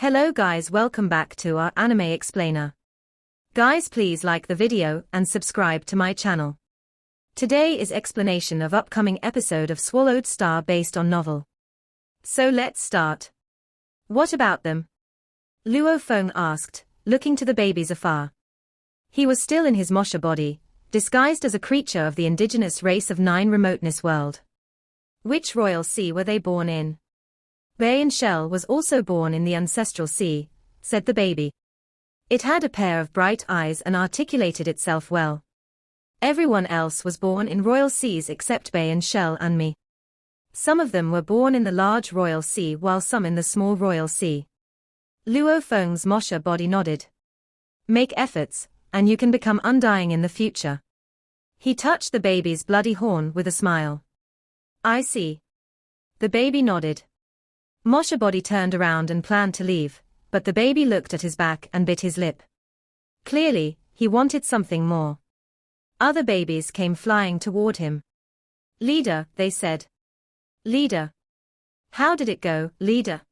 Hello guys, welcome back to our anime explainer. Guys, please like the video and subscribe to my channel. Today is explanation of upcoming episode of Swallowed Star based on novel. So let's start. What about them? Luo Feng asked, looking to the babies afar. He was still in his Mosha body, disguised as a creature of the indigenous race of Nine Remoteness world. Which royal sea were they born in? Bay and Shell was also born in the ancestral sea, said the baby. It had a pair of bright eyes and articulated itself well. Everyone else was born in royal seas except Bay and Shell and me. Some of them were born in the large royal sea while some in the small royal sea. Luo Feng's Mosha body nodded. Make efforts, and you can become undying in the future. He touched the baby's bloody horn with a smile. I see. The baby nodded. Mosha body turned around and planned to leave, but the baby looked at his back and bit his lip. Clearly, he wanted something more. Other babies came flying toward him. Leader, they said. Leader. How did it go, leader?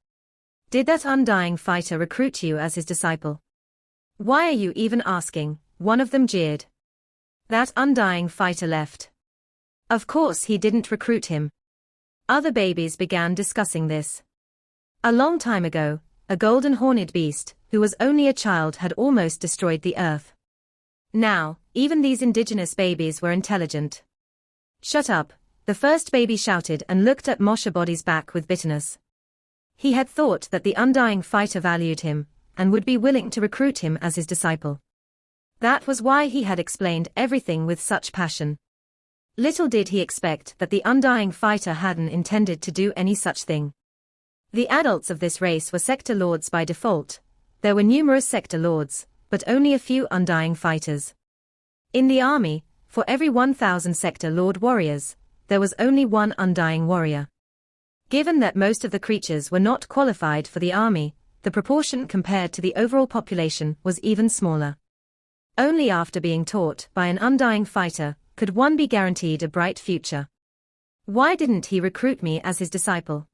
Did that undying fighter recruit you as his disciple? Why are you even asking? One of them jeered. That undying fighter left. Of course he didn't recruit him. Other babies began discussing this. A long time ago, a golden horned beast, who was only a child, had almost destroyed the earth. Now, even these indigenous babies were intelligent. Shut up, the first baby shouted and looked at Mosha body's back with bitterness. He had thought that the undying fighter valued him, and would be willing to recruit him as his disciple. That was why he had explained everything with such passion. Little did he expect that the undying fighter hadn't intended to do any such thing. The adults of this race were sector lords by default. There were numerous sector lords, but only a few undying fighters. In the army, for every 1,000 sector lord warriors, there was only one undying warrior. Given that most of the creatures were not qualified for the army, the proportion compared to the overall population was even smaller. Only after being taught by an undying fighter could one be guaranteed a bright future. Why didn't he recruit me as his disciple?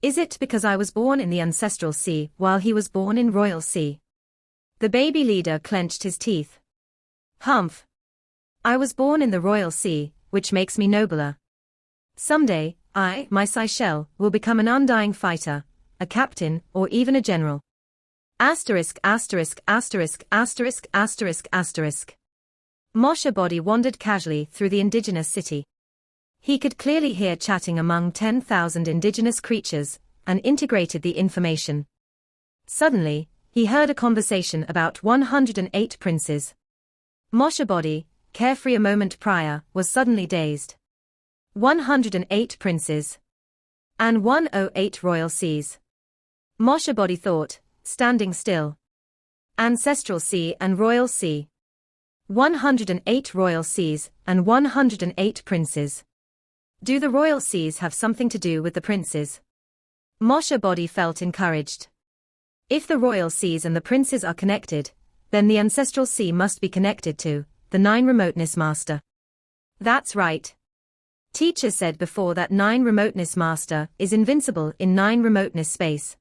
Is it because I was born in the ancestral sea while he was born in royal sea? The baby leader clenched his teeth. Humph. I was born in the royal sea, which makes me nobler. Someday, I, my Seychelle, will become an undying fighter, a captain, or even a general. Asterisk asterisk asterisk asterisk asterisk asterisk. Mosha body wandered casually through the indigenous city. He could clearly hear chatting among 10,000 indigenous creatures, and integrated the information. Suddenly, he heard a conversation about 108 princes. Mosha body, carefree a moment prior, was suddenly dazed. 108 princes. And 108 royal seas. Mosha body thought, standing still. Ancestral sea and royal sea. 108 royal seas and 108 princes. Do the royal seas have something to do with the princes? Mosha body felt encouraged. If the royal seas and the princes are connected, then the ancestral sea must be connected to the Nine Remoteness Master. That's right. Teacher said before that Nine Remoteness Master is invincible in Nine Remoteness space.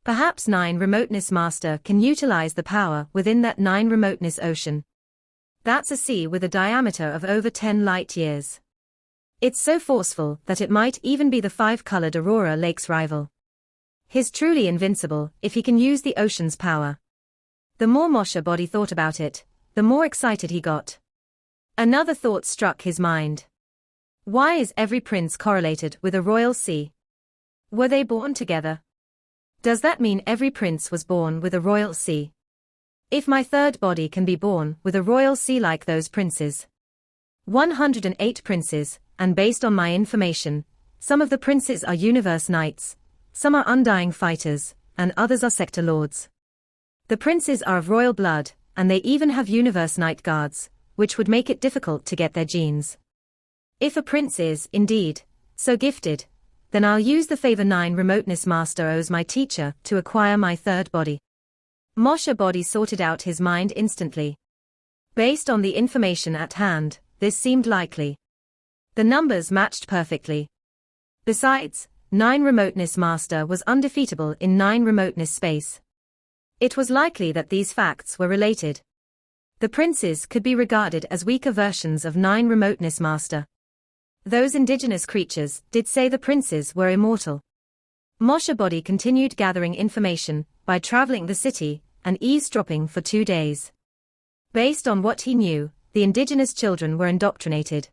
Perhaps Nine Remoteness Master can utilize the power within that Nine Remoteness ocean. That's a sea with a diameter of over 10 light years. It's so forceful that it might even be the five-colored Aurora Lake's rival. He's truly invincible if he can use the ocean's power. The more Mosha body thought about it, the more excited he got. Another thought struck his mind. Why is every prince correlated with a royal sea? Were they born together? Does that mean every prince was born with a royal sea? If my third body can be born with a royal sea like those princes. 108 princes, and based on my information, some of the princes are universe knights, some are undying fighters, and others are sector lords. The princes are of royal blood, and they even have universe knight guards, which would make it difficult to get their genes. If a prince is, indeed, so gifted, then I'll use the favor Nine Remoteness Master owes my teacher to acquire my third body. Mosha body sorted out his mind instantly. Based on the information at hand, this seemed likely. The numbers matched perfectly. Besides, 9 Remoteness Master was undefeatable in 9 Remoteness space. It was likely that these facts were related. The princes could be regarded as weaker versions of 9 Remoteness Master. Those indigenous creatures did say the princes were immortal. Moshe Body continued gathering information by traveling the city and eavesdropping for 2 days. Based on what he knew, the indigenous children were indoctrinated.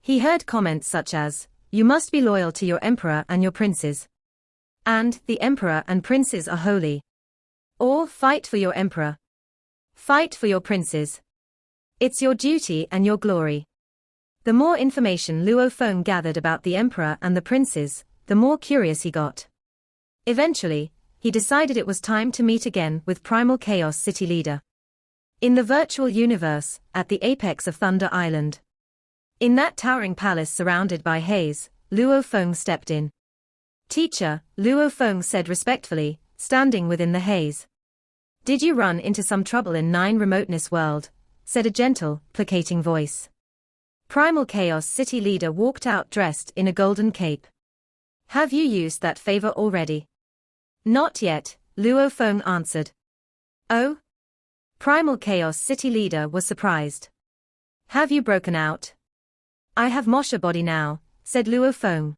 He heard comments such as, "You must be loyal to your emperor and your princes," and "The emperor and princes are holy," or "Fight for your emperor. Fight for your princes. It's your duty and your glory." The more information Luo Feng gathered about the emperor and the princes, the more curious he got. Eventually, he decided it was time to meet again with Primal Chaos City Leader. In the virtual universe, at the apex of Thunder Island. In that towering palace surrounded by haze, Luo Feng stepped in. "Teacher," Luo Feng said respectfully, standing within the haze. "Did you run into some trouble in 9 Remoteness World?" said a gentle, placating voice. Primal Chaos City Leader walked out dressed in a golden cape. "Have you used that favor already?" "Not yet," Luo Feng answered. "Oh?" Primal Chaos City Leader was surprised. "Have you broken out?" "I have Moshe Body now," said Luo Feng.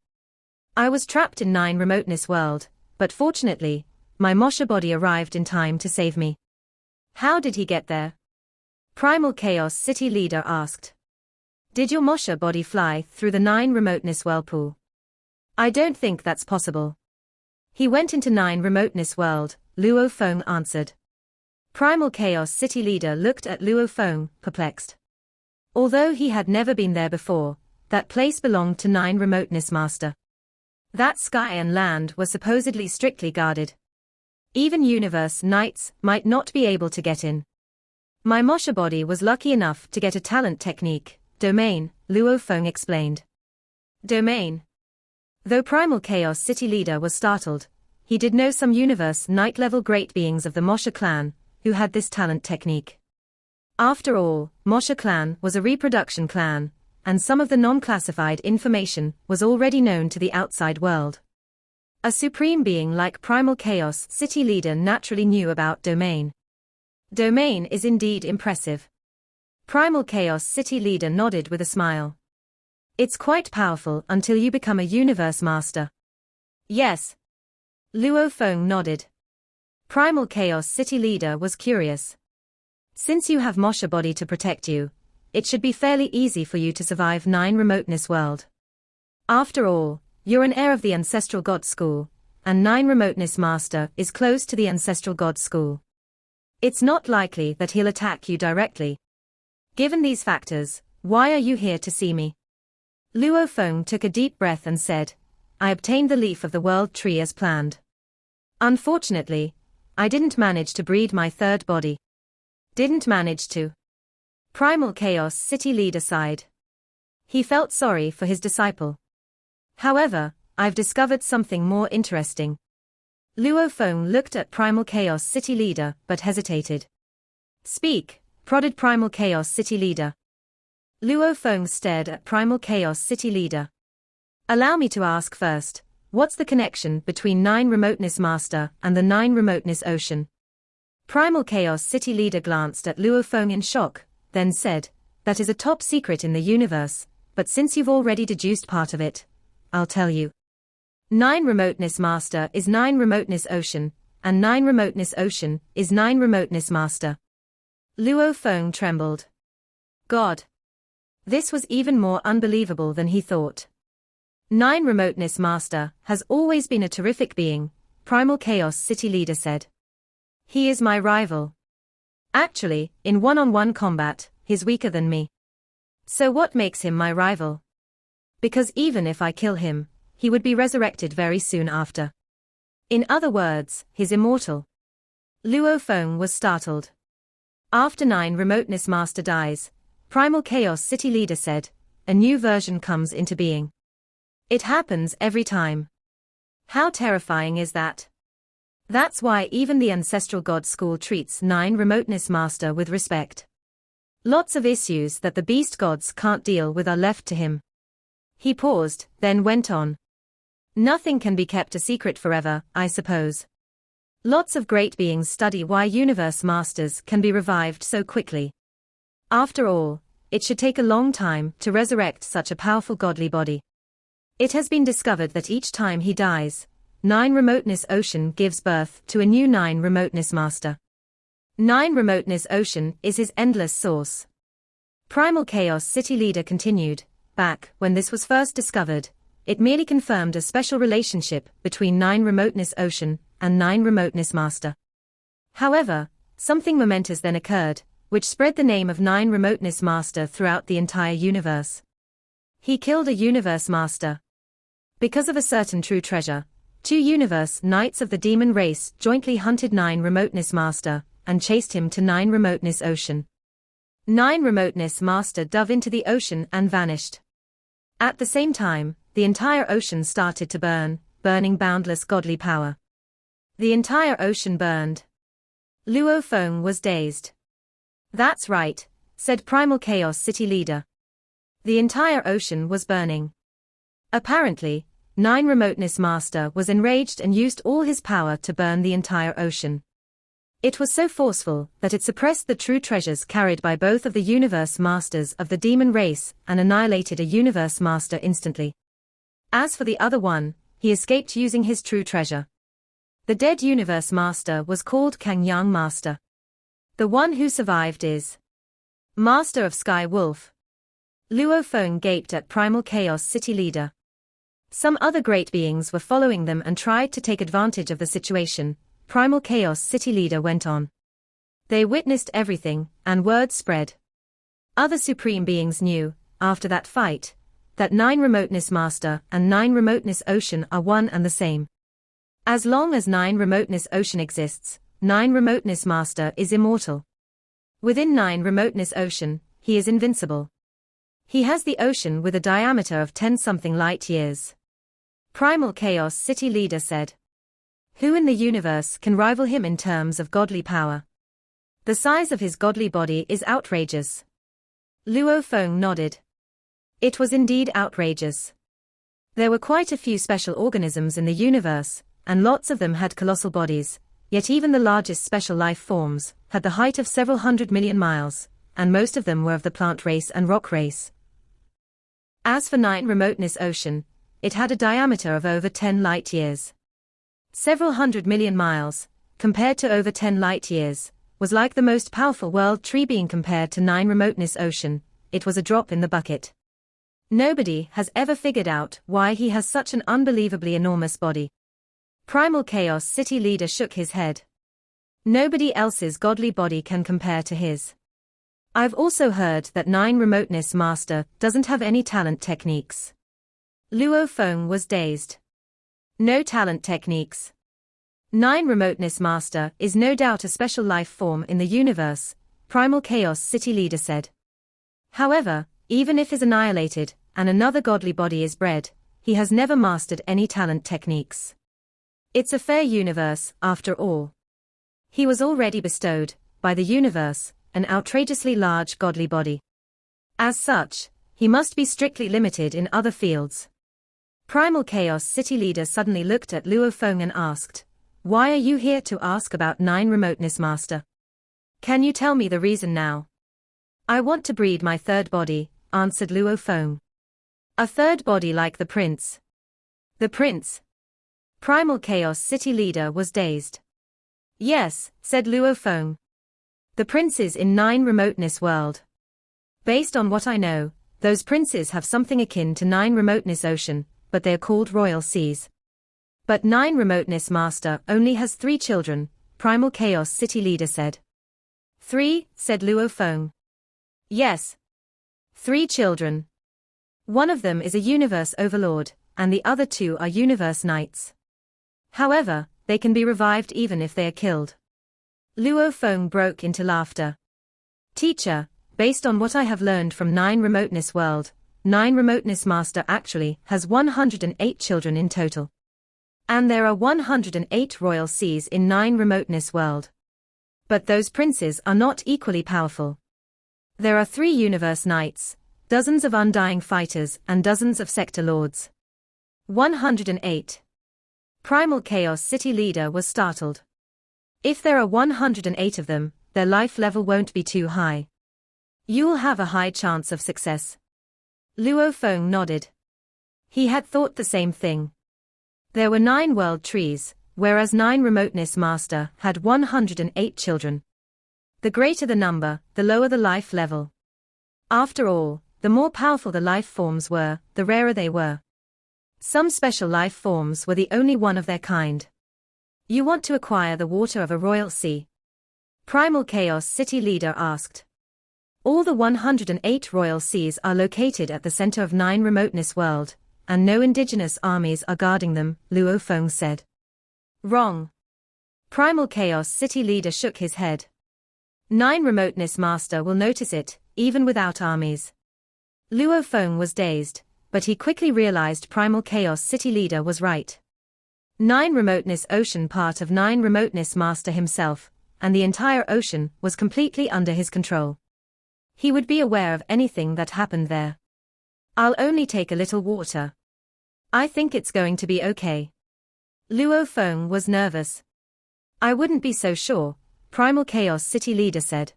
"I was trapped in 9 Remoteness World, but fortunately, my Moshe Body arrived in time to save me." "How did he get there?" Primal Chaos City Leader asked. "Did your Moshe Body fly through the 9 Remoteness Whirlpool?" "I don't think that's possible." "He went into 9 Remoteness World," Luo Feng answered. Primal Chaos City Leader looked at Luo Feng, perplexed. Although he had never been there before, that place belonged to 9 Remoteness Master. That sky and land were supposedly strictly guarded. Even Universe Knights might not be able to get in. "My Moshe Body was lucky enough to get a talent technique, domain," Luo Feng explained. "Domain?" Though Primal Chaos City Leader was startled, he did know some Universe Knight-level great beings of the Moshe clan, who had this talent technique. After all, Moshe clan was a reproduction clan, and some of the non-classified information was already known to the outside world. A supreme being like Primal Chaos City Leader naturally knew about domain. Domain is indeed impressive. Primal Chaos City Leader nodded with a smile. "It's quite powerful until you become a Universe Master." "Yes." Luo Feng nodded. Primal Chaos City Leader was curious. "Since you have Moshe Body to protect you, it should be fairly easy for you to survive 9 Remoteness World. After all, you're an heir of the Ancestral God School, and 9 Remoteness Master is close to the Ancestral God School. It's not likely that he'll attack you directly. Given these factors, why are you here to see me?" Luo Feng took a deep breath and said, "I obtained the leaf of the world tree as planned. Unfortunately, I didn't manage to breed my 3rd body." "Didn't manage to?" Primal Chaos City Leader sighed. He felt sorry for his disciple. "However, I've discovered something more interesting." Luo Feng looked at Primal Chaos City Leader but hesitated. "Speak," prodded Primal Chaos City Leader. Luo Feng stared at Primal Chaos City Leader. "Allow me to ask first, what's the connection between 9 Remoteness Master and the 9 Remoteness Ocean?" Primal Chaos City Leader glanced at Luo Feng in shock, then said, "That is a top secret in the universe, but since you've already deduced part of it, I'll tell you. 9 Remoteness Master is 9 Remoteness Ocean, and 9 Remoteness Ocean is 9 Remoteness Master." Luo Feng trembled. God! This was even more unbelievable than he thought. 9 Remoteness Master has always been a terrific being, Primal Chaos City Leader said. "He is my rival. Actually, in one-on-one combat, he's weaker than me. So what makes him my rival? Because even if I kill him, he would be resurrected very soon after. In other words, he's immortal." Luo Feng was startled. After 9 Remoteness Master dies, Primal Chaos City Leader said, a new version comes into being. It happens every time. How terrifying is that? That's why even the Ancestral God School treats 9 Remoteness Master with respect. Lots of issues that the beast gods can't deal with are left to him. He paused, then went on. Nothing can be kept a secret forever, I suppose. Lots of great beings study why universe masters can be revived so quickly. After all, it should take a long time to resurrect such a powerful godly body. It has been discovered that each time he dies, 9 Remoteness Ocean gives birth to a new 9 Remoteness Master. 9 Remoteness Ocean is his endless source. Primal Chaos City Leader continued, back when this was first discovered, it merely confirmed a special relationship between 9 Remoteness Ocean and 9 Remoteness Master. However, something momentous then occurred, which spread the name of 9 Remoteness Master throughout the entire universe. He killed a Universe Master. Because of a certain true treasure, 2 Universe Knights of the Demon Race jointly hunted 9 Remoteness Master, and chased him to 9 Remoteness Ocean. 9 Remoteness Master dove into the ocean and vanished. At the same time, the entire ocean started to burning boundless godly power. The entire ocean burned. Luo Feng was dazed. That's right, said Primal Chaos City Leader. The entire ocean was burning. Apparently, 9 Remoteness Master was enraged and used all his power to burn the entire ocean. It was so forceful that it suppressed the true treasures carried by both of the Universe Masters of the Demon Race and annihilated a Universe Master instantly. As for the other one, he escaped using his true treasure. The dead Universe Master was called Kang Yang Master. The one who survived is Master of Sky Wolf. Luo Feng gaped at Primal Chaos City Leader. Some other great beings were following them and tried to take advantage of the situation. Primal Chaos City Leader went on. They witnessed everything, and word spread. Other supreme beings knew, after that fight, that 9 Remoteness Master and 9 Remoteness Ocean are one and the same. As long as 9 Remoteness Ocean exists, 9 Remoteness Master is immortal. Within 9 Remoteness Ocean, he is invincible. He has the ocean with a diameter of 10-something light years. Primal Chaos City Leader said. Who in the universe can rival him in terms of godly power? The size of his godly body is outrageous. Luo Feng nodded. It was indeed outrageous. There were quite a few special organisms in the universe, and lots of them had colossal bodies, yet even the largest special life forms had the height of several 100 million miles, and most of them were of the plant race and rock race. As for 9 Remoteness Ocean, it had a diameter of over 10 light years. Several 100 million miles, compared to over 10 light years, was like the most powerful world tree being compared to 9 Remoteness Ocean. It was a drop in the bucket. Nobody has ever figured out why he has such an unbelievably enormous body. Primal Chaos City Leader shook his head. Nobody else's godly body can compare to his. I've also heard that 9 Remoteness Master doesn't have any talent techniques. Luo Feng was dazed. No talent techniques. 9 Remoteness Master is no doubt a special life form in the universe, Primal Chaos City Leader said. However, even if is annihilated, and another godly body is bred, he has never mastered any talent techniques. It's a fair universe, after all. He was already bestowed, by the universe, an outrageously large godly body. As such, he must be strictly limited in other fields. Primal Chaos City Leader suddenly looked at Luo Feng and asked, why are you here to ask about 9 Remoteness Master? Can you tell me the reason now? I want to breed my third body, answered Luo Feng. A third body like the prince. The prince? Primal Chaos City Leader was dazed. Yes, said Luo Feng. The princes in 9 Remoteness World. Based on what I know, those princes have something akin to 9 Remoteness Ocean, but they are called royal seas. But 9 Remoteness Master only has 3 children, Primal Chaos City Leader said. 3, said Luo Feng. Yes. 3 children. One of them is a universe overlord, and the other 2 are universe knights. However, they can be revived even if they are killed. Luo Feng broke into laughter. Teacher, based on what I have learned from 9 Remoteness World, 9 Remoteness Master actually has 108 children in total. And there are 108 royal seas in 9 Remoteness World. But those princes are not equally powerful. There are 3 universe knights, dozens of undying fighters and dozens of sector lords. 108. Primal Chaos City Leader was startled. If there are 108 of them, their life level won't be too high. You'll have a high chance of success. Luo Feng nodded. He had thought the same thing. There were 9 world trees, whereas 9 Remoteness Master had 108 children. The greater the number, the lower the life level. After all, the more powerful the life forms were, the rarer they were. Some special life forms were the only one of their kind. You want to acquire the water of a royal sea? Primal Chaos City Leader asked. All the 108 royal seas are located at the center of 9 Remoteness World, and no indigenous armies are guarding them, Luo Feng said. Wrong. Primal Chaos City Leader shook his head. 9 Remoteness Master will notice it, even without armies. Luo Feng was dazed, but he quickly realized Primal Chaos City Leader was right. 9 Remoteness Ocean, part of 9 Remoteness Master himself, and the entire ocean was completely under his control. He would be aware of anything that happened there. I'll only take a little water. I think it's going to be okay. Luo Feng was nervous. I wouldn't be so sure, Primal Chaos City Leader said.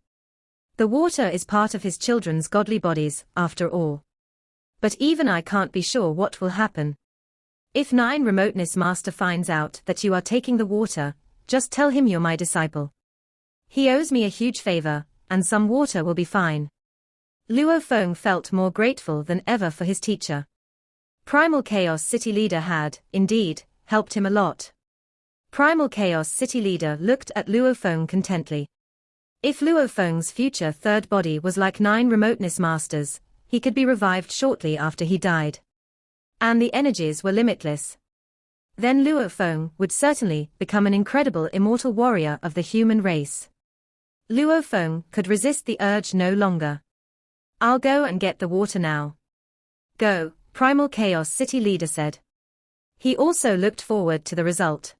The water is part of his children's godly bodies, after all. But even I can't be sure what will happen. If 9 Remoteness Master finds out that you are taking the water, just tell him you're my disciple. He owes me a huge favor, and some water will be fine. Luo Feng felt more grateful than ever for his teacher. Primal Chaos City Leader had, indeed, helped him a lot. Primal Chaos City Leader looked at Luo Feng contently. If Luo Feng's future third body was like 9 Remoteness Masters, he could be revived shortly after he died. And the energies were limitless. Then Luo Feng would certainly become an incredible immortal warrior of the human race. Luo Feng could resist the urge no longer. I'll go and get the water now. Go, Primal Chaos City Leader said. He also looked forward to the result.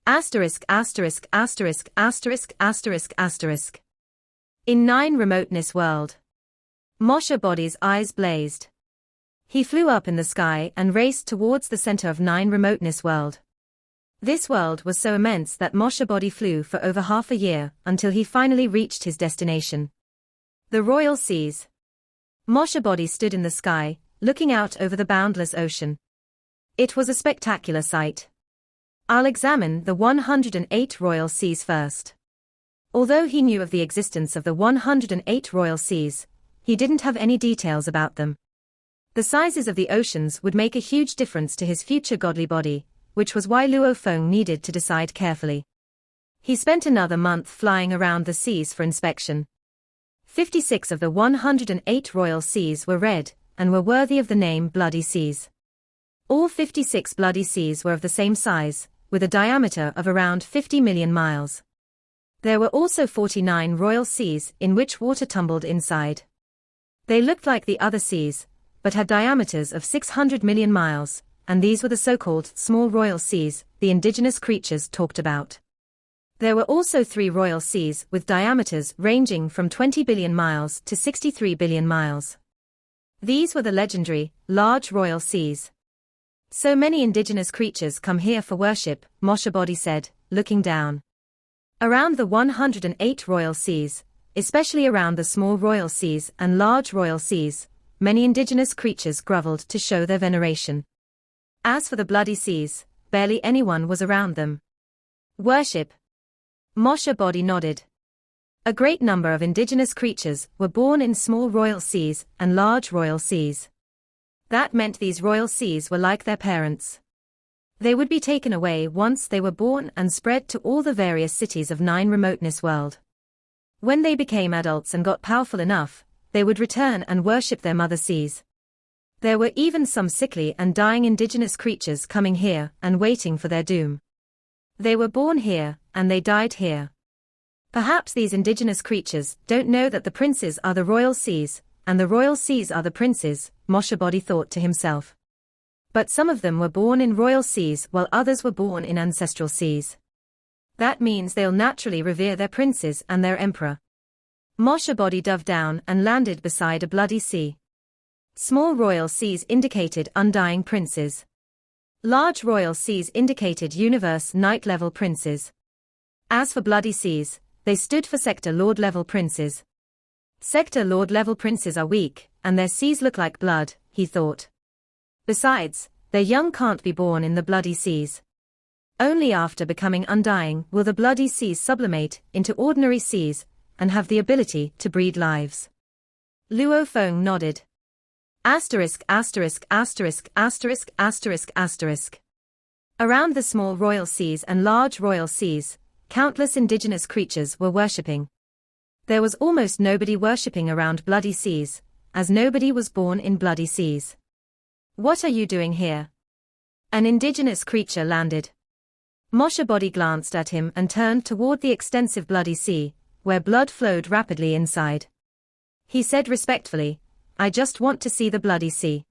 Asterisk asterisk asterisk asterisk asterisk asterisk. In 9 Remoteness World. Mosha Body's eyes blazed. He flew up in the sky and raced towards the center of 9 Remoteness World. This world was so immense that Mosha Body flew for over half a year until he finally reached his destination. The Royal Seas. Mosha Body stood in the sky, looking out over the boundless ocean. It was a spectacular sight. I'll examine the 108 royal seas first. Although he knew of the existence of the 108 royal seas, he didn't have any details about them. The sizes of the oceans would make a huge difference to his future godly body, which was why Luo Feng needed to decide carefully. He spent another month flying around the seas for inspection. 56 of the 108 royal seas were red, and were worthy of the name Bloody Seas. All 56 bloody seas were of the same size, with a diameter of around 50 million miles. There were also 49 royal seas in which water tumbled inside. They looked like the other seas, but had diameters of 600 million miles, and these were the so-called small royal seas the indigenous creatures talked about. There were also 3 royal seas with diameters ranging from 20 billion miles to 63 billion miles. These were the legendary, large royal seas. So many indigenous creatures come here for worship, Mosha Body said, looking down. Around the 108 royal seas, especially around the small royal seas and large royal seas, many indigenous creatures grovelled to show their veneration. As for the bloody seas, barely anyone was around them. Worship. Mosha Body nodded. A great number of indigenous creatures were born in small royal seas and large royal seas. That meant these royal seas were like their parents. They would be taken away once they were born and spread to all the various cities of 9 Remoteness World. When they became adults and got powerful enough, they would return and worship their mother seas. There were even some sickly and dying indigenous creatures coming here and waiting for their doom. They were born here, and they died here. Perhaps these indigenous creatures don't know that the princes are the royal seas, and the royal seas are the princes, Mosha Body thought to himself. But some of them were born in royal seas while others were born in ancestral seas. That means they'll naturally revere their princes and their emperor. Mosha Body dove down and landed beside a bloody sea. Small royal seas indicated undying princes. Large royal seas indicated universe night-level princes. As for bloody seas, they stood for sector lord-level princes. Sector lord-level princes are weak, and their seas look like blood, he thought. Besides, their young can't be born in the bloody seas. Only after becoming undying will the bloody seas sublimate into ordinary seas and have the ability to breed lives. Luo Feng nodded. Asterisk asterisk asterisk asterisk asterisk asterisk. Around the small royal seas and large royal seas, countless indigenous creatures were worshipping. There was almost nobody worshipping around bloody seas, as nobody was born in bloody seas. What are you doing here? An indigenous creature landed. Moshe Body glanced at him and turned toward the extensive bloody sea, where blood flowed rapidly inside. He said respectfully, I just want to see the bloody sea.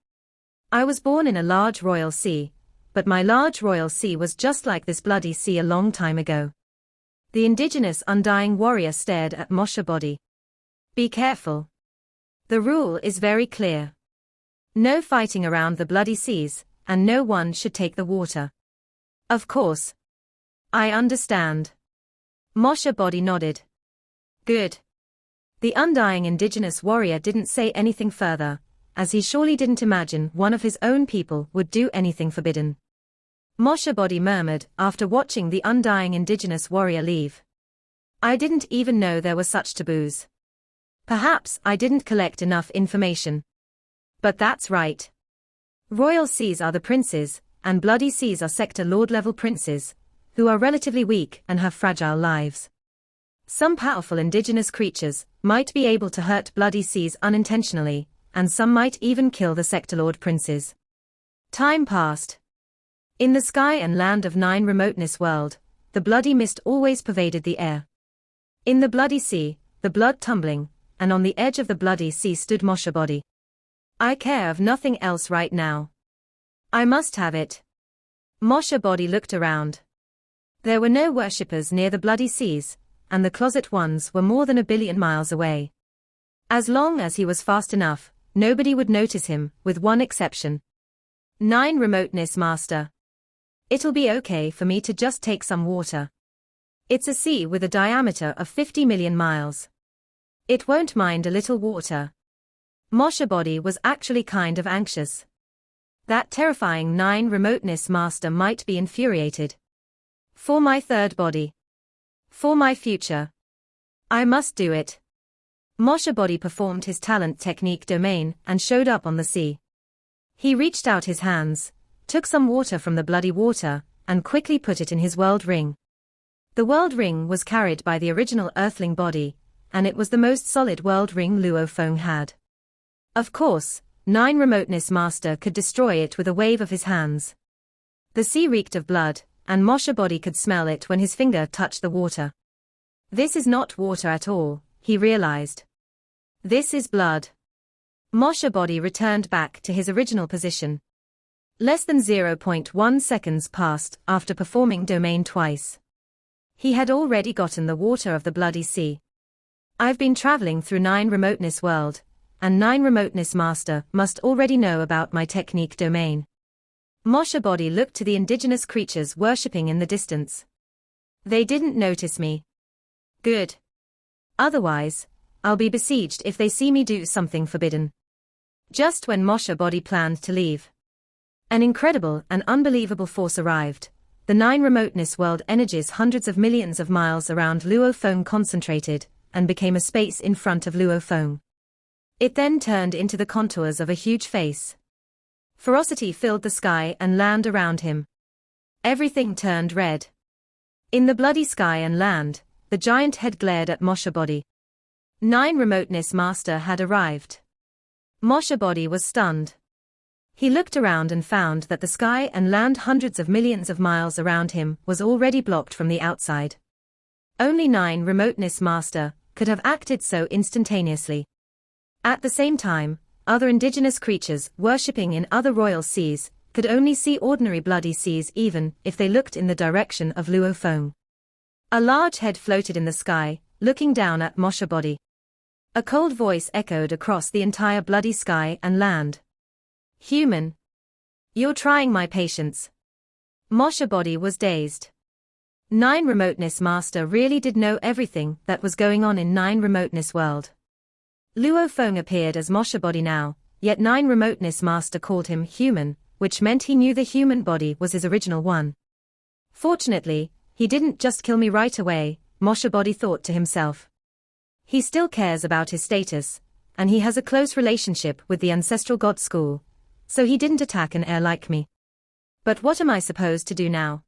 I was born in a large royal sea, but my large royal sea was just like this bloody sea a long time ago. The indigenous undying warrior stared at Moshe Body. Be careful. The rule is very clear. No fighting around the bloody seas, and no one should take the water. Of course. I understand. Moshe Body nodded. Good. The undying indigenous warrior didn't say anything further, as he surely didn't imagine one of his own people would do anything forbidden. Moshe Body murmured after watching the undying indigenous warrior leave. I didn't even know there were such taboos. Perhaps I didn't collect enough information. But that's right. Royal seas are the princes, and bloody seas are sector lord-level princes, who are relatively weak and have fragile lives. Some powerful indigenous creatures might be able to hurt bloody seas unintentionally, and some might even kill the sector lord princes. Time passed. In the sky and land of Nine Remoteness World, the bloody mist always pervaded the air. In the bloody sea, the blood tumbling, and on the edge of the bloody sea stood Moshe Body. I care of nothing else right now. I must have it. Moshe Body looked around. There were no worshippers near the bloody seas, and the closet ones were more than 1 billion miles away. As long as he was fast enough, nobody would notice him, with one exception. Nine Remoteness Master. It'll be okay for me to just take some water. It's a sea with a diameter of 50 million miles. It won't mind a little water. Moshe Body was actually kind of anxious. That terrifying Nine Remoteness Master might be infuriated. For my third body. For my future. I must do it. Moshe Body performed his talent technique domain and showed up on the sea. He reached out his hands, took some water from the bloody water, and quickly put it in his world ring. The world ring was carried by the original Earthling body, and it was the most solid world ring Luo Feng had. Of course, Nine Remoteness Master could destroy it with a wave of his hands. The sea reeked of blood, and Moshe Body could smell it when his finger touched the water. This is not water at all, he realized. This is blood. Moshe Body returned back to his original position. Less than 0.1 seconds passed after performing domain twice. He had already gotten the water of the bloody sea. I've been traveling through Nine Remoteness World, and Nine Remoteness Master must already know about my technique domain. Moshe Body looked to the indigenous creatures worshipping in the distance. They didn't notice me. Good. Otherwise, I'll be besieged if they see me do something forbidden. Just when Moshe Body planned to leave, an incredible and unbelievable force arrived. The Nine Remoteness World energies hundreds of millions of miles around Luo Feng concentrated, and became a space in front of Luo Feng. It then turned into the contours of a huge face. Ferocity filled the sky and land around him. Everything turned red. In the bloody sky and land, the giant head glared at Moshe Body. Nine Remoteness Master had arrived. Moshe Body was stunned. He looked around and found that the sky and land hundreds of millions of miles around him was already blocked from the outside. Only Nine Remoteness Master could have acted so instantaneously. At the same time, other indigenous creatures worshipping in other royal seas could only see ordinary bloody seas even if they looked in the direction of Luo Feng. A large head floated in the sky, looking down at Moshe Body. A cold voice echoed across the entire bloody sky and land. Human. You're trying my patience. Moshe Body was dazed. Nine Remoteness Master really did know everything that was going on in Nine Remoteness World. Luo Feng appeared as Moshe Body now, yet Nine Remoteness Master called him human, which meant he knew the human body was his original one. Fortunately, he didn't just kill me right away, Moshe Body thought to himself. He still cares about his status, and he has a close relationship with the ancestral god school, so he didn't attack an heir like me. But what am I supposed to do now?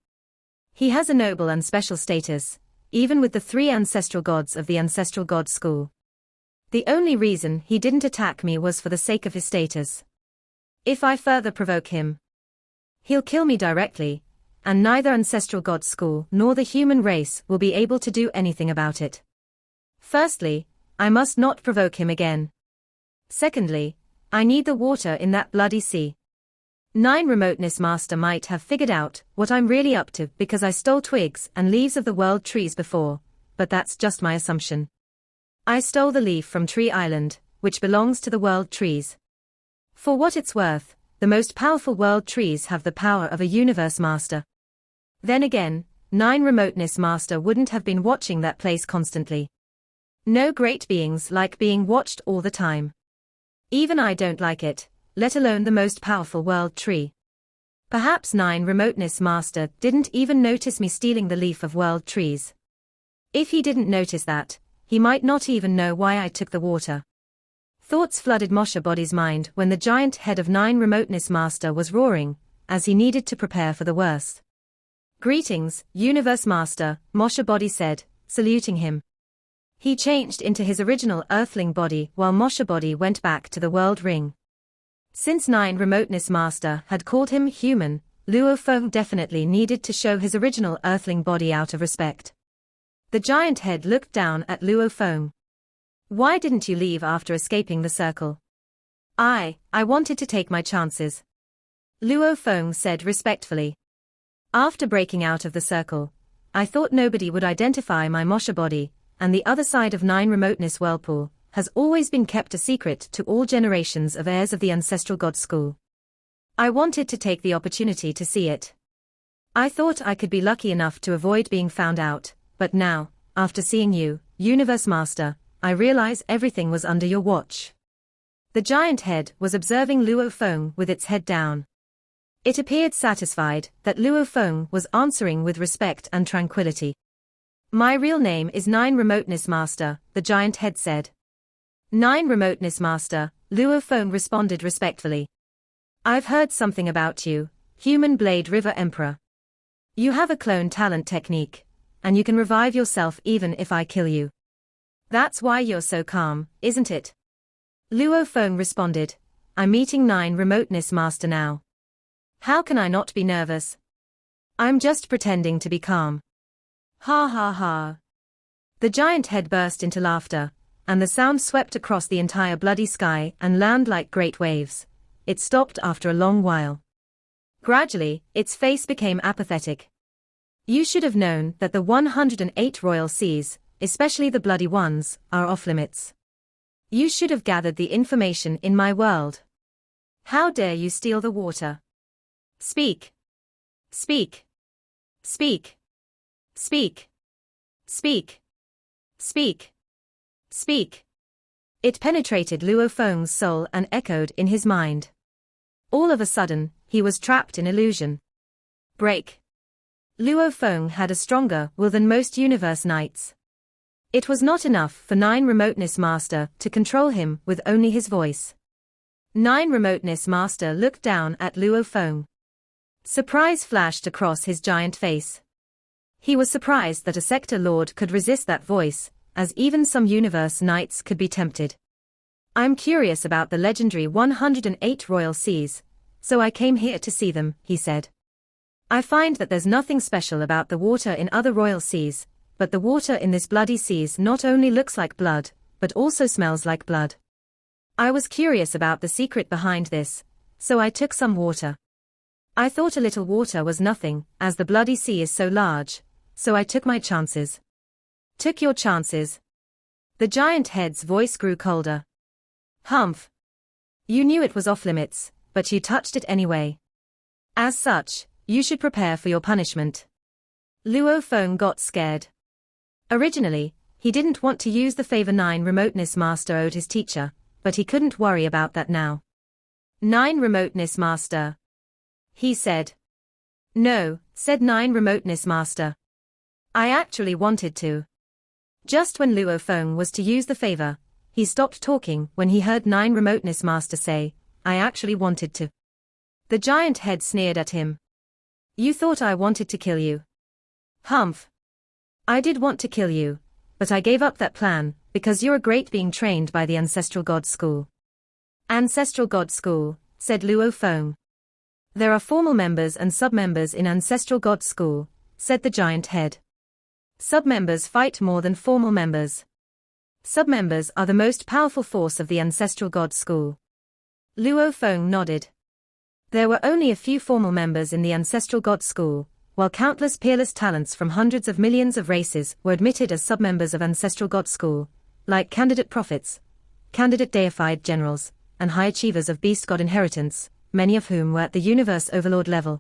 He has a noble and special status, even with the 3 ancestral gods of the ancestral god school. The only reason he didn't attack me was for the sake of his status. If I further provoke him, he'll kill me directly, and neither ancestral god school nor the human race will be able to do anything about it. Firstly, I must not provoke him again. Secondly, I need the water in that bloody sea. Nine Remoteness Master might have figured out what I'm really up to because I stole twigs and leaves of the world trees before, but that's just my assumption. I stole the leaf from Tree Island, which belongs to the world trees. For what it's worth, the most powerful world trees have the power of a universe master. Then again, Nine Remoteness Master wouldn't have been watching that place constantly. No great beings like being watched all the time. Even I don't like it, let alone the most powerful world tree. Perhaps Nine Remoteness Master didn't even notice me stealing the leaf of world trees. If he didn't notice that, he might not even know why I took the water. Thoughts flooded Moshe Body's mind when the giant head of Nine Remoteness Master was roaring, as he needed to prepare for the worst. Greetings, Universe Master, Moshe Body said, saluting him. He changed into his original Earthling body while Moshe Body went back to the world ring. Since Nine Remoteness Master had called him human, Luo Feng definitely needed to show his original Earthling body out of respect. The giant head looked down at Luo Feng. Why didn't you leave after escaping the circle? I wanted to take my chances. Luo Feng said respectfully. After breaking out of the circle, I thought nobody would identify my Moshe Body, and the other side of Nine Remoteness Whirlpool has always been kept a secret to all generations of heirs of the ancestral god school. I wanted to take the opportunity to see it. I thought I could be lucky enough to avoid being found out, but now, after seeing you, Universe Master, I realize everything was under your watch. The giant head was observing Luo Feng with its head down. It appeared satisfied that Luo Feng was answering with respect and tranquility. My real name is Nine Remoteness Master, the giant head said. Nine Remoteness Master, Luo Feng responded respectfully. I've heard something about you, Human Blade River Emperor. You have a clone talent technique, and you can revive yourself even if I kill you. That's why you're so calm, isn't it? Luo Feng responded. I'm meeting Nine Remoteness Master now. How can I not be nervous? I'm just pretending to be calm. Ha ha ha. The giant head burst into laughter, and the sound swept across the entire bloody sky and landed like great waves. It stopped after a long while. Gradually, its face became apathetic. You should have known that the 108 royal seas, especially the bloody ones, are off limits. You should have gathered the information in my world. How dare you steal the water? Speak. Speak. Speak. Speak. Speak. Speak. Speak. It penetrated Luo Feng's soul and echoed in his mind. All of a sudden, he was trapped in illusion. Break. Luo Feng had a stronger will than most universe knights. It was not enough for Nine Remoteness Master to control him with only his voice. Nine Remoteness Master looked down at Luo Feng. Surprise flashed across his giant face. He was surprised that a sector lord could resist that voice, as even some universe knights could be tempted. I'm curious about the legendary 108 royal seas, so I came here to see them, he said. I find that there's nothing special about the water in other royal seas, but the water in this bloody seas not only looks like blood, but also smells like blood. I was curious about the secret behind this, so I took some water. I thought a little water was nothing, as the bloody sea is so large, so I took my chances. Took your chances? The giant head's voice grew colder. Humph. You knew it was off limits, but you touched it anyway. As such, You should prepare for your punishment. Luo Feng got scared. Originally, he didn't want to use the favor 9 remoteness master owed his teacher, but he couldn't worry about that now. 9 remoteness master, he said. No, said 9 remoteness master. I actually wanted to. Just when Luo Feng was to use the favor, he stopped talking when he heard 9 remoteness master say, I actually wanted to. The giant head sneered at him. You thought I wanted to kill you? Humph. I did want to kill you, but I gave up that plan, because you're a great being trained by the Ancestral God School. Ancestral God School, said Luo Feng. There are formal members and sub-members in Ancestral God School, said the giant head. Sub-members fight more than formal members. Sub-members are the most powerful force of the Ancestral God School. Luo Feng nodded. There were only a few formal members in the Ancestral God School, while countless peerless talents from hundreds of millions of races were admitted as sub-members of Ancestral God School, like candidate prophets, candidate deified generals, and high achievers of beast god inheritance, many of whom were at the universe overlord level.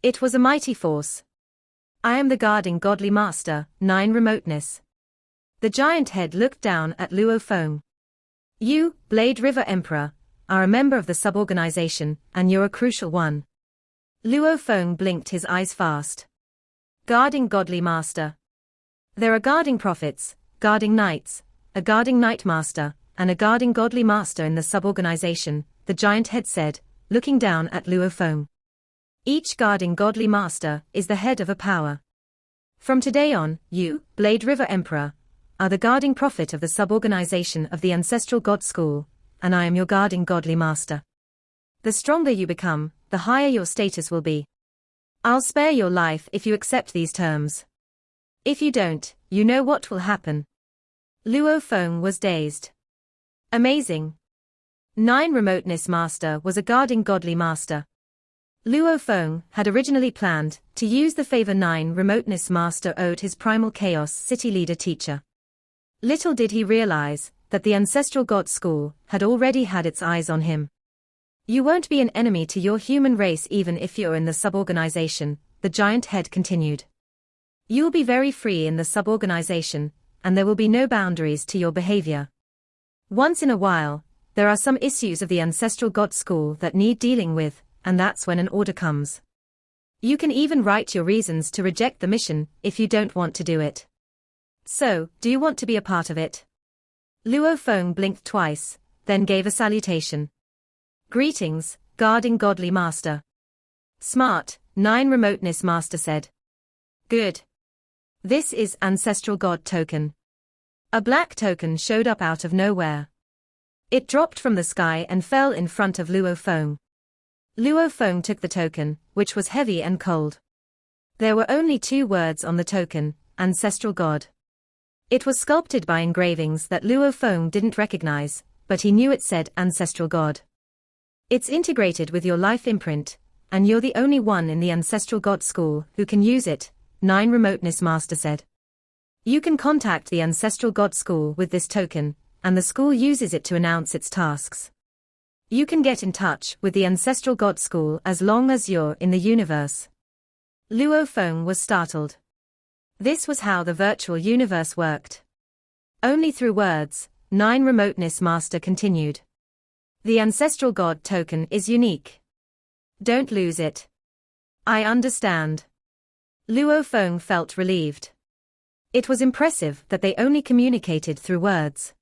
It was a mighty force. I am the guarding godly master, 9 remoteness. The giant head looked down at Luo Feng. You, Blade River Emperor, are a member of the sub-organization, and you're a crucial one. Luo Feng blinked his eyes fast. Guarding godly master. There are guarding prophets, guarding knights, a guarding knight master, and a guarding godly master in the sub-organization, the giant head said, looking down at Luo Feng. Each guarding godly master is the head of a power. From today on, you, Blade River Emperor, are the guarding prophet of the sub-organization of the Ancestral God School, and I am your guarding godly master. The stronger you become, the higher your status will be. I'll spare your life if you accept these terms. If you don't, you know what will happen. Luo Feng was dazed. Amazing. 9 remoteness master was a guarding godly master. Luo Feng had originally planned to use the favor 9 remoteness master owed his primal chaos city leader teacher. Little did he realize that the Ancestral God School had already had its eyes on him. You won't be an enemy to your human race even if you're in the sub-organization, the giant head continued. You'll be very free in the sub-organization, and there will be no boundaries to your behavior. Once in a while, there are some issues of the Ancestral God School that need dealing with, and that's when an order comes. You can even write your reasons to reject the mission if you don't want to do it. So, do you want to be a part of it? Luo Feng blinked twice, then gave a salutation. Greetings, guarding godly master. Smart, 9 remoteness master said. Good. This is Ancestral God token. A black token showed up out of nowhere. It dropped from the sky and fell in front of Luo Feng. Luo Feng took the token, which was heavy and cold. There were only 2 words on the token, Ancestral God. It was sculpted by engravings that Luo Feng didn't recognize, but he knew it said Ancestral God. It's integrated with your life imprint, and you're the only one in the Ancestral God School who can use it, 9 remoteness master said. You can contact the Ancestral God School with this token, and the school uses it to announce its tasks. You can get in touch with the Ancestral God School as long as you're in the universe. Luo Feng was startled. This was how the virtual universe worked. Only through words, 9 remoteness master continued. The Ancestral God token is unique. Don't lose it. I understand. Luo Feng felt relieved. It was impressive that they only communicated through words.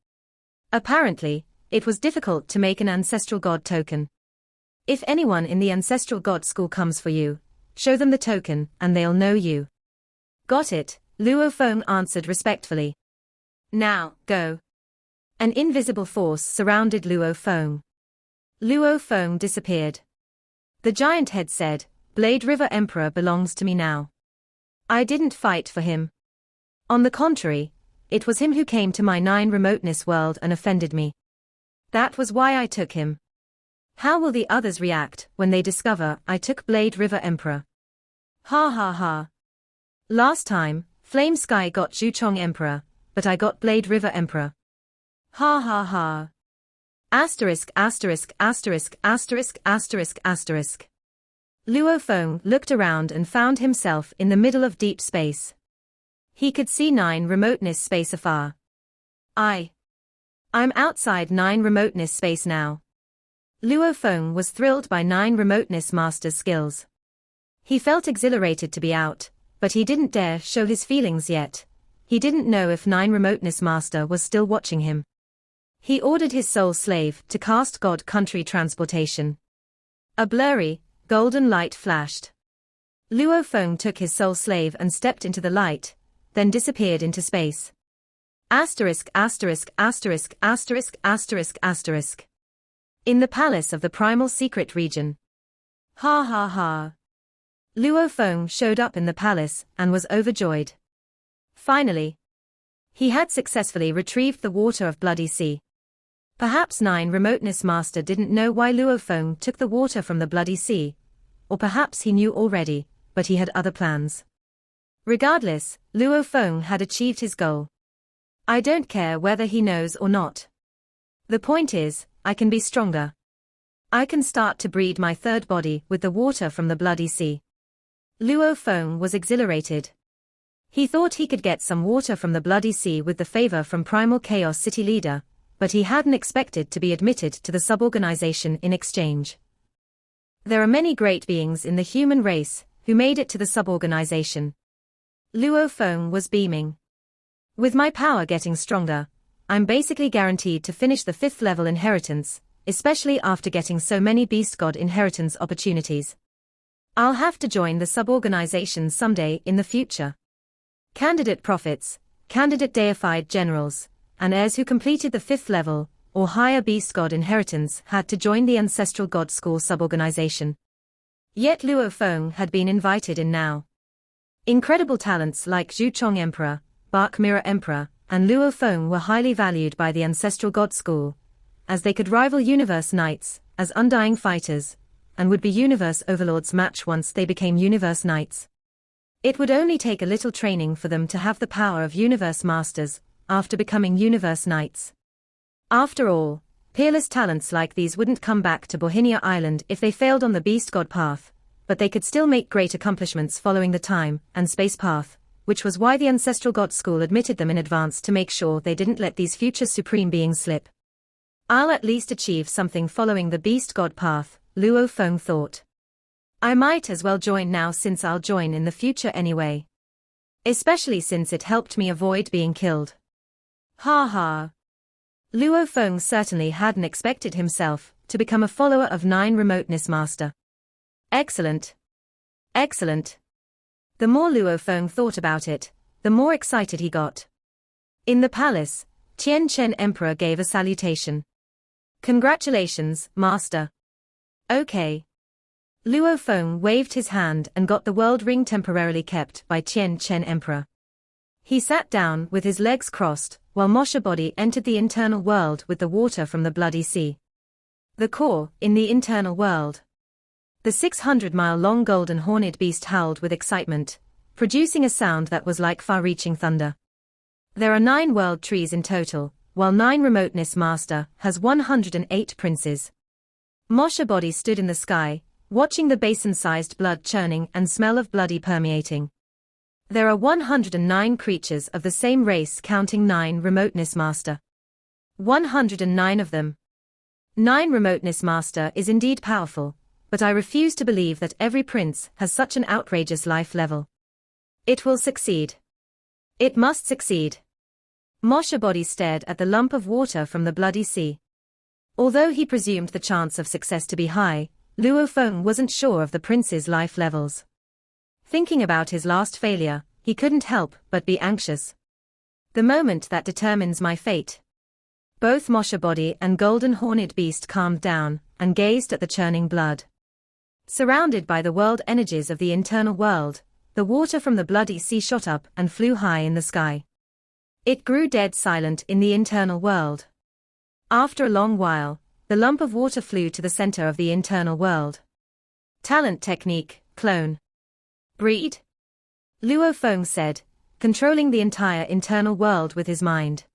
Apparently, it was difficult to make an Ancestral God token. If anyone in the Ancestral God School comes for you, show them the token and they'll know you. Got it, Luo Feng answered respectfully. Now, go. An invisible force surrounded Luo Feng. Luo Feng disappeared. The giant head said, Blade River Emperor belongs to me now. I didn't fight for him. On the contrary, it was him who came to my 9 remoteness world and offended me. That was why I took him. How will the others react when they discover I took Blade River Emperor? Ha ha ha. Last time, Flame Sky got Zhuchong Emperor, but I got Blade River Emperor. Ha ha ha. Asterisk asterisk asterisk asterisk asterisk asterisk. Luo Feng looked around and found himself in the middle of deep space. He could see 9 remoteness space afar. I'm outside 9 remoteness space now. Luo Feng was thrilled by 9 remoteness master's skills. He felt exhilarated to be out, but he didn't dare show his feelings yet. He didn't know if 9 remoteness master was still watching him. He ordered his soul slave to cast God Country Transportation. A blurry, golden light flashed. Luo Feng took his soul slave and stepped into the light, then disappeared into space. Asterisk asterisk asterisk asterisk asterisk asterisk. In the palace of the primal secret region. Ha ha ha. Luo Feng showed up in the palace and was overjoyed. Finally, he had successfully retrieved the water of Bloody Sea. Perhaps 9 remoteness master didn't know why Luo Feng took the water from the Bloody Sea, or perhaps he knew already, but he had other plans. Regardless, Luo Feng had achieved his goal. I don't care whether he knows or not. The point is, I can be stronger. I can start to breed my third body with the water from the Bloody Sea. Luo Feng was exhilarated. He thought he could get some water from the Bloody Sea with the favor from Primal Chaos City leader, but he hadn't expected to be admitted to the suborganization in exchange. There are many great beings in the human race who made it to the suborganization. Luo Feng was beaming. With my power getting stronger, I'm basically guaranteed to finish the 5th level inheritance, especially after getting so many beast god inheritance opportunities. I'll have to join the suborganization someday in the future. Candidate prophets, candidate deified generals, and heirs who completed the 5th level, or higher beast god inheritance had to join the Ancestral God School suborganization. Yet Luo Feng had been invited in now. Incredible talents like Zhu Chong Emperor, Bark Mirror Emperor, and Luo Feng were highly valued by the Ancestral God School, as they could rival Universe Knights as undying fighters, and would be Universe Overlords match once they became Universe Knights. It would only take a little training for them to have the power of Universe Masters, after becoming Universe Knights. After all, peerless talents like these wouldn't come back to Bohinia Island if they failed on the Beast God path, but they could still make great accomplishments following the time and space path, which was why the Ancestral God School admitted them in advance to make sure they didn't let these future supreme beings slip. I'll at least achieve something following the Beast God path, Luo Feng thought. I might as well join now since I'll join in the future anyway. Especially since it helped me avoid being killed. Ha ha. Luo Feng certainly hadn't expected himself to become a follower of 9 remoteness master. Excellent. Excellent. The more Luo Feng thought about it, the more excited he got. In the palace, Tian Chen Emperor gave a salutation. Congratulations, Master. Okay. Luo Feng waved his hand and got the world ring temporarily kept by Tian Chen Emperor. He sat down with his legs crossed, while Moshe body entered the internal world with the water from the Bloody Sea. The core, in the internal world. The 600-mile-long golden horned beast howled with excitement, producing a sound that was like far-reaching thunder. There are 9 world trees in total, while 9 remoteness master has 108 princes. Moshe body stood in the sky, watching the basin-sized blood churning and smell of bloody permeating. There are 109 creatures of the same race counting 9 remoteness master. 109 of them. 9 remoteness master is indeed powerful, but I refuse to believe that every prince has such an outrageous life level. It will succeed. It must succeed. Moshe body stared at the lump of water from the Bloody Sea. Although he presumed the chance of success to be high, Luo Feng wasn't sure of the prince's life levels. Thinking about his last failure, he couldn't help but be anxious. The moment that determines my fate. Both Moshe body and golden horned beast calmed down and gazed at the churning blood. Surrounded by the world energies of the internal world, the water from the Bloody Sea shot up and flew high in the sky. It grew dead silent in the internal world. After a long while, the lump of water flew to the center of the internal world. Talent technique, clone. Breed? Luo Feng said, controlling the entire internal world with his mind.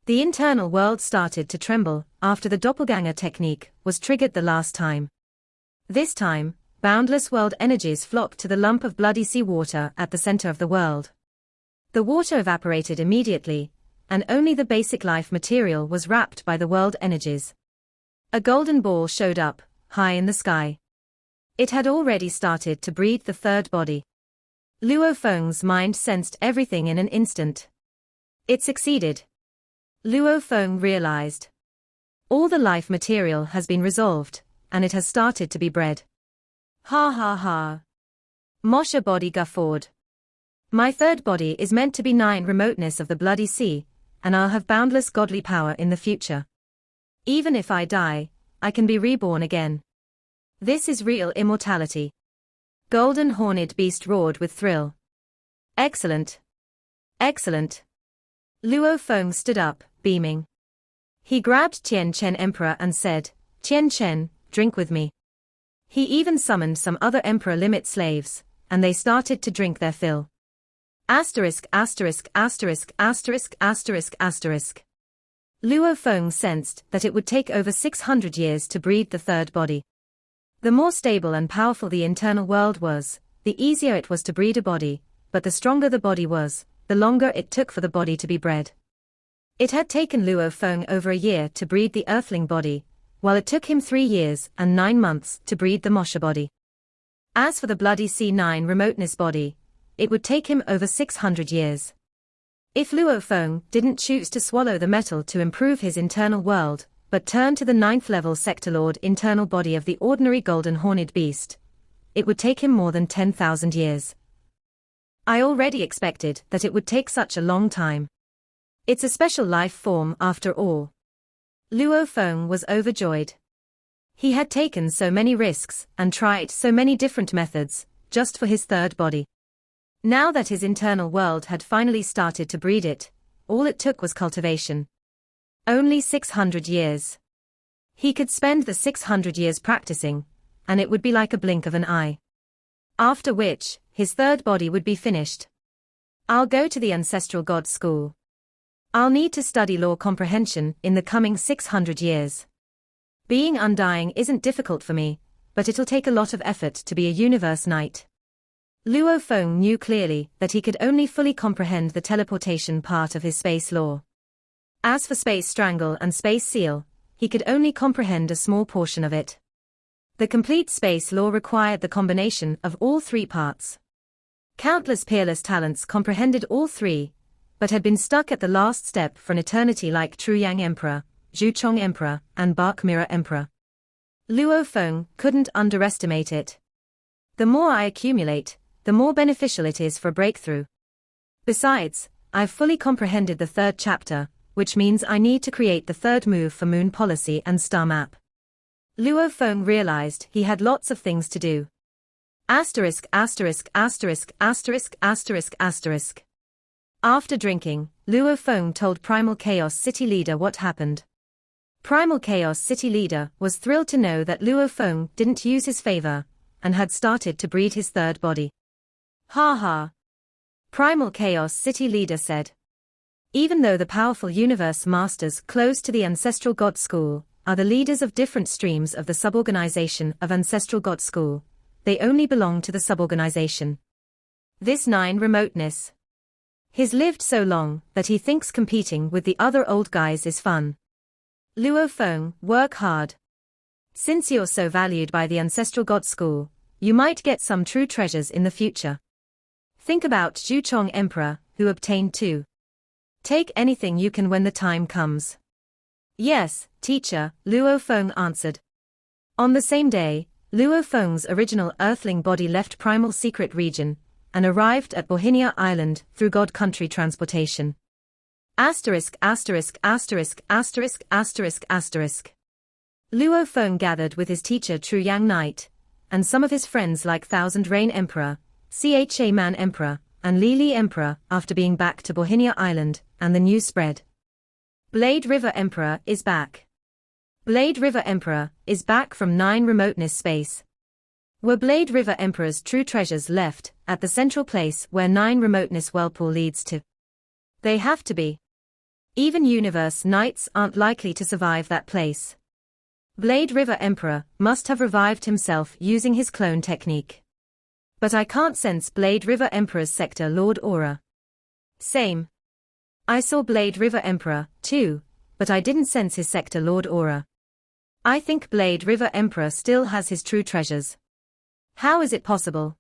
The internal world started to tremble after the doppelganger technique was triggered the last time. This time, boundless world energies flocked to the lump of bloody sea water at the center of the world. The water evaporated immediately, and only the basic life material was wrapped by the world energies. A golden ball showed up, high in the sky. It had already started to breed the third body. Luo Feng's mind sensed everything in an instant. It succeeded. Luo Feng realized. All the life material has been resolved, and it has started to be bred. Ha ha ha. Mosha body guffawed. My third body is meant to be 9 remoteness of the bloody sea, and I'll have boundless godly power in the future. Even if I die, I can be reborn again. This is real immortality. Golden horned beast roared with thrill. Excellent. Excellent. Luo Feng stood up, beaming. He grabbed Tian Chen Emperor and said, Tian Chen, drink with me. He even summoned some other Emperor limit slaves, and they started to drink their fill. Asterisk asterisk asterisk asterisk asterisk asterisk. Luo Feng sensed that it would take over 600 years to breed the third body. The more stable and powerful the internal world was, the easier it was to breed a body, but the stronger the body was, the longer it took for the body to be bred. It had taken Luo Feng over a year to breed the earthling body, while it took him 3 years and 9 months to breed the Mosha body. As for the bloody C9 remoteness body, it would take him over 600 years. If Luo Feng didn't choose to swallow the metal to improve his internal world, but turn to the 9th level sector lord internal body of the ordinary golden horned beast, it would take him more than 10,000 years. I already expected that it would take such a long time. It's a special life form after all. Luo Feng was overjoyed. He had taken so many risks and tried so many different methods, just for his third body. Now that his internal world had finally started to breed it, all it took was cultivation. Only 600 years. He could spend the 600 years practicing, and it would be like a blink of an eye. After which, his third body would be finished. I'll go to the ancestral god school. I'll need to study law comprehension in the coming 600 years. Being undying isn't difficult for me, but it'll take a lot of effort to be a universe knight. Luo Feng knew clearly that he could only fully comprehend the teleportation part of his space law. As for space strangle and space seal, he could only comprehend a small portion of it. The complete space law required the combination of all 3 parts. Countless peerless talents comprehended all 3, but had been stuck at the last step for an eternity like Truyang Emperor, Zhuchong Emperor, and Bark Mirror Emperor. Luo Feng couldn't underestimate it. The more I accumulate, the more beneficial it is for breakthrough. Besides, I've fully comprehended the 3rd chapter, which means I need to create the 3rd move for moon policy and star map. Luo Feng realized he had lots of things to do. Asterisk asterisk asterisk asterisk asterisk asterisk. After drinking, Luo Feng told Primal Chaos City Leader what happened. Primal Chaos City Leader was thrilled to know that Luo Feng didn't use his favor, and had started to breed his third body. Ha ha. Primal Chaos City Leader said. Even though the powerful universe masters close to the Ancestral God School are the leaders of different streams of the suborganization of Ancestral God School, they only belong to the suborganization. This 9 remoteness. He's lived so long that he thinks competing with the other old guys is fun. Luo Feng, work hard. Since you're so valued by the Ancestral God School, you might get some true treasures in the future. Think about Zhuchong Emperor, who obtained 2. Take anything you can when the time comes. Yes, teacher, Luo Feng answered. On the same day, Luo Feng's original earthling body left Primal Secret Region, and arrived at Bohinia Island through God Country transportation. Asterisk asterisk asterisk asterisk asterisk asterisk. Luo Feng gathered with his teacher Truyang Knight, and some of his friends like Thousand Rain Emperor, Cha Man Emperor, and Li Emperor after being back to Bohinia Island, and the news spread. Blade River Emperor is back. Blade River Emperor is back from 9 remoteness space. Were Blade River Emperor's true treasures left at the central place where 9 remoteness whirlpool leads to? They have to be. Even universe knights aren't likely to survive that place. Blade River Emperor must have revived himself using his clone technique. But I can't sense Blade River Emperor's sector Lord aura. Same. I saw Blade River Emperor, too, but I didn't sense his sector Lord aura. I think Blade River Emperor still has his true treasures. How is it possible?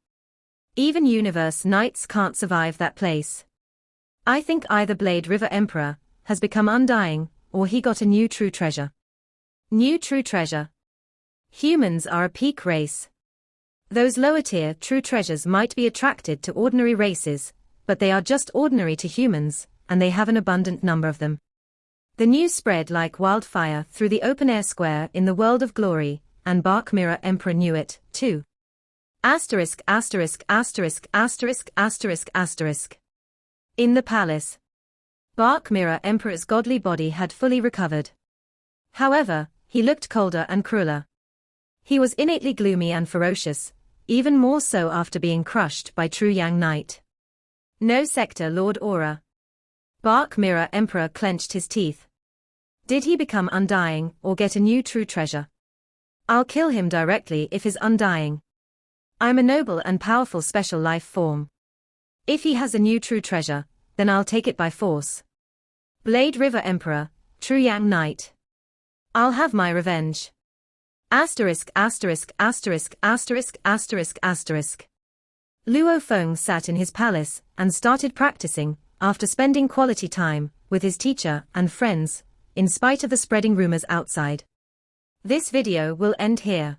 Even Universe Knights can't survive that place. I think either Blade River Emperor has become undying, or he got a new true treasure. New true treasure. Humans are a peak race. Those lower-tier true treasures might be attracted to ordinary races, but they are just ordinary to humans, and they have an abundant number of them. The news spread like wildfire through the open-air square in the world of glory, and Bark Mirror Emperor knew it, too. Asterisk asterisk asterisk asterisk asterisk asterisk. In the palace. Bark Mirror Emperor's godly body had fully recovered. However, he looked colder and crueler. He was innately gloomy and ferocious, even more so after being crushed by True Yang Knight. No sector Lord aura. Bark Mirror Emperor clenched his teeth. Did he become undying or get a new true treasure? I'll kill him directly if he's undying. I'm a noble and powerful special life form. If he has a new true treasure, then I'll take it by force. Blade River Emperor, True Yang Knight. I'll have my revenge. Asterisk asterisk asterisk asterisk asterisk asterisk. Luo Feng sat in his palace and started practicing, after spending quality time with his teacher and friends, in spite of the spreading rumors outside. This video will end here.